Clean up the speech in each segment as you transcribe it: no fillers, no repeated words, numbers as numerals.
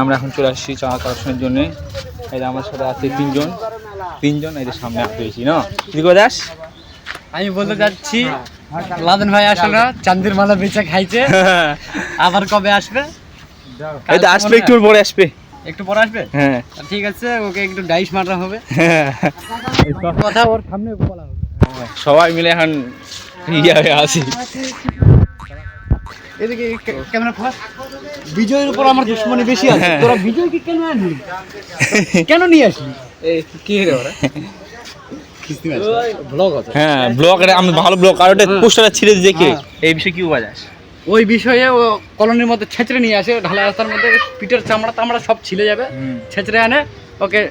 আমরা এখন চলে আসছি চাঁদা কালেকশনের জন্য। আমার সাথে আছে তিনজন, এই যে সামনে পেয়েছি না দাস। আমি বলতে যাচ্ছি লাদেন ভাই আসলে না, চান্দির মালা বেচে খাইছে, আবার কবে আসবে? এই তো আসবে, একটু পরে আসবে। একটু পরে আসবে? হ্যাঁ ঠিক আছে, ওকে একটু ডাইস মারা হবে, কথা ওর সামনে বলা হবে। সবাই মিলে এখন আসি। এদিকে ক্যামেরা ফাস্ট। বিজয়ের উপর আমার দুশ্মনী বেশি আছে। তোরা বিজয়কে কেন আনলি? কেন নিয়ে আসলি? এই কি রে ওরা? ব্লগ আছে। হ্যাঁ ব্লগ, আমি ভালো ব্লগ। আর ওটা পোস্টারটা ছিঁড়ে দিয়ে কে? এই বিষয়ে কি বাজাস? ওই বিষয়ে ও কলোনির মধ্যে ছেঁচড়ে নিয়ে আসে, ঢালাই রাস্তার মধ্যে পিঠের চামড়া সব ছিলে যাবে, ছেঁচড়ে আনে ওকে।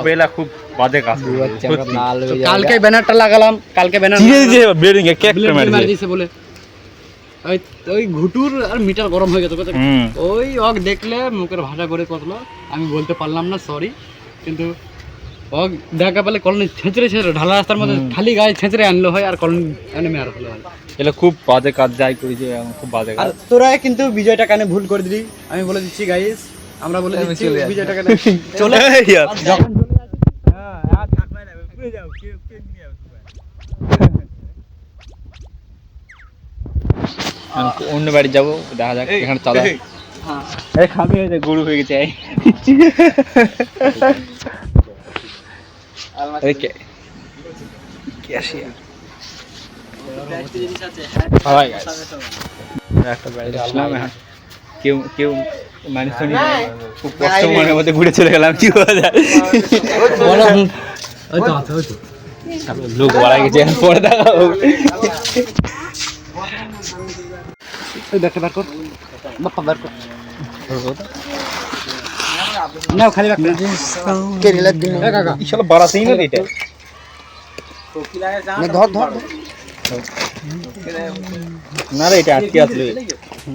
বেলা খুব বাজে কাজ। কালকে ব্যানারটা লাগালাম, কালকে ব্যানার ব্লেডিং এ কেক মেরে দিয়েছে বলে ওই ঘুটুর আর মিটার গরম হয়ে গেছে। ওই ওক দেখলে মুখের ভাষা করে করলো, আমি বলতে পারলাম না সরি, কিন্তু ওক দেখা পেলে কলোনি ছেঁচড়ে ঢালা রাস্তার মধ্যে খালি গায়ে ছেঁচড়ে আনলো হয়, আর কলোনি এনে মেয়ার হলো হয়। এটা খুব বাজে কাজ যাই করেছে, খুব বাজে কাজ। তোরা কিন্তু বিজয়টা কানে ভুল করে দিলি, আমি বলে দিচ্ছি গাইস, আমরা বলে দিচ্ছি বিজয়টা কানে চলে যখন অন্য বাড়ি যাবো, দেখা যাক এখানে চাঁদা খাবি হয়েছে, গরু হয়ে গেছে। একটা বাড়ি আসলাম, কেউ কেউ মানুষ খুব কষ্ট মনের মধ্যে ঘুরে চলে গেলাম। কি বলা যায়, লোক বলা গেছে, পরে দেখা ব্যাগটা বার কর, বাপ্পা বার কর, নাও খালি ব্যাগটা কে রিলা দিন। এ কাকা ইশালা বাড়াতেই না এটা, না ধর ধর না রে, এটা আটকে আসলে।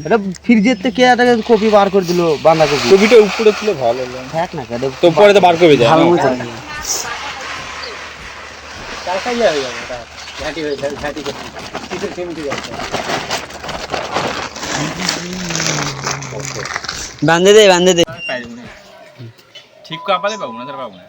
এটা ফ্রিজের থেকে এটাকে কপি বার করে দিল, বাঁধা কপি। কপিটা উপরে ছিল ভালো হলো, থাক না কেন তো পরে তো বার করবে যা ভালো মতো কালকে যাবে এটা ঘাটি হয়ে যায়, ঘাটি করতে কিছু কেমতি যাচ্ছে। বাঁধে দে ঠিক কাপালে পাবো না, তার পাবো না।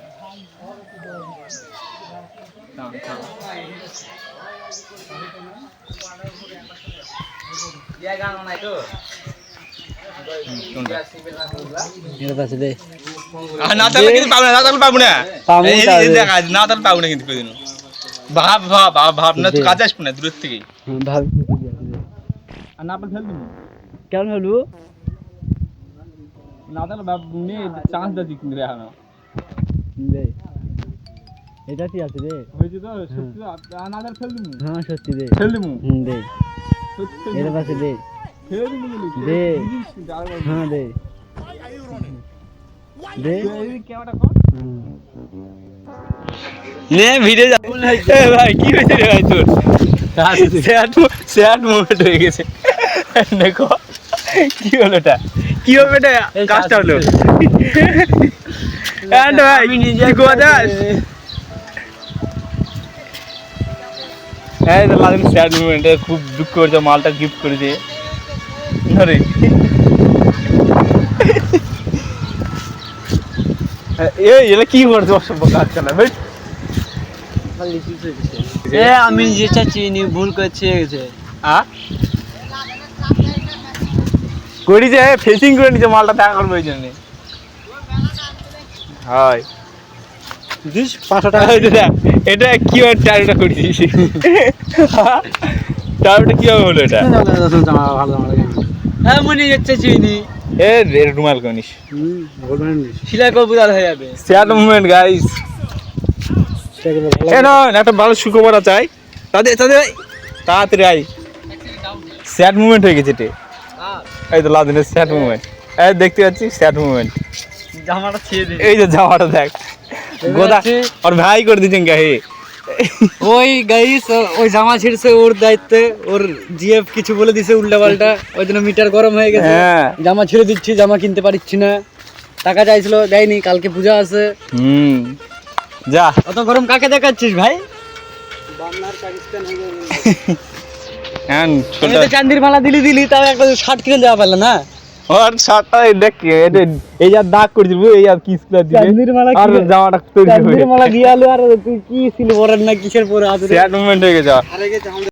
কাজে আসবো না দূরের থেকেই। কেমন হলো না তাহলে চান্স দিই কিন্তু এখনো এটা কি আছে রে, হয়েছে তো সত্যি। না তাহলে ফেল দিবি। হ্যাঁ সত্যি দে, ফেল দিবি দে এটা আছে দে, ফেল দিবি দে, হ্যাঁ দে দে ক্যামেরাটা কর নে ভিডিও যা। এ ভাই কি হয়েছে রে ভাই, তোর স্যাড মোমেন্ট হয়ে গেছে। দেখো কি হলো, এটা কি হবে, এটা কাজটা হলো। ভাই নিজে গোদাস হ্যাঁ লাদেন স্যাড মোমেন্ট, খুব দুঃখ করেছে, মালটা গিফট করেছে। আরে এলা কি করছে, অসভ্য কাজ চালা ভাই। আমি যেটা চিনি ভুল করছে করেছে, ফেসিং করে নিচ্ছে, মালটা দেখা করবো ওই জন্য। হয় 500 টাকা এটা কি টাইপটা করেছিস, টাইপটা কিভাবে হলো এটা? হ্যাঁ মনে যাচ্ছে চিনি এ রুমাল কনিস সিলাই করবো আর হয়ে যাবে। স্যাড মোমেন্ট গাইস, একটা ভালো সুখবর চাই তাদের তাড়াতাড়ি আই। স্যাড মুভমেন্ট হয়ে গেছে, এই তো লাদেনের স্যাড মুভমেন্ট। এই দেখতে পাচ্ছি স্যাড মুভমেন্ট, জামাটা ছিঁড়ে দিই, এই যে জামাটা দেখ গোদা আর ভাই করে দিচ্ছেন গায়ে। ওই গাইস ওই জামা ছিঁড়ছে ওর দায়িত্বে, ওর জিএফ কিছু বলে দিছে উল্টা পাল্টা, ওই জন্য মিটার গরম হয়ে গেছে। জামা ছিঁড়ে দিচ্ছি, জামা কিনতে পারছি না, টাকা চাইছিল দেয়নি, কালকে পূজা আছে। যা অত গরম কাকে দেখাচ্ছিস ভাই? চান্দির মালা দিলি তাও একটা শার্ট কিনে দেওয়া পারলো না। ওর শার্টটা দেখ এই আর দাগ করেছিল বুঝলি, এই আর কিস করে দিবে চাঁদনির মালা আর জামাটা তৈরি চাঁদনির হয়ে মালা দিয়ে আলো আর তুই কি সিলভারের না কিসের পরে আছে স্যাড মুভমেন্ট হয়ে গেছে আর। হারে গেছে আমাদের